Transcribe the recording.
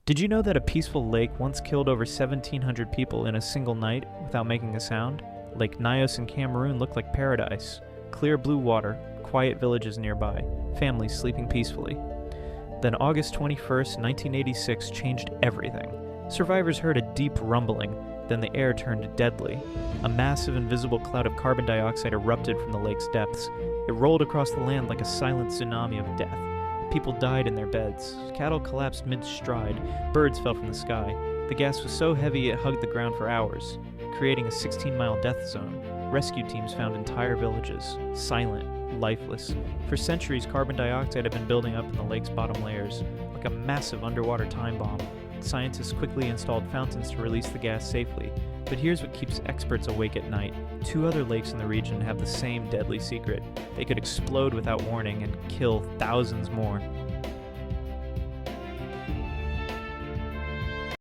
Did you know that a peaceful lake once killed over 1,700 people in a single night without making a sound? Lake Nyos in Cameroon looked like paradise. Clear blue water, quiet villages nearby, families sleeping peacefully. Then August 21st, 1986 changed everything. Survivors heard a deep rumbling, then the air turned deadly. A massive invisible cloud of carbon dioxide erupted from the lake's depths. It rolled across the land like a silent tsunami of death. People died in their beds. Cattle collapsed mid-stride. Birds fell from the sky. The gas was so heavy it hugged the ground for hours, creating a 16-mile death zone. Rescue teams found entire villages, silent, lifeless. For centuries, carbon dioxide had been building up in the lake's bottom layers, like a massive underwater time bomb. Scientists quickly installed fountains to release the gas safely. But here's what keeps experts awake at night. 2 other lakes in the region have the same deadly secret. They could explode without warning and kill thousands more.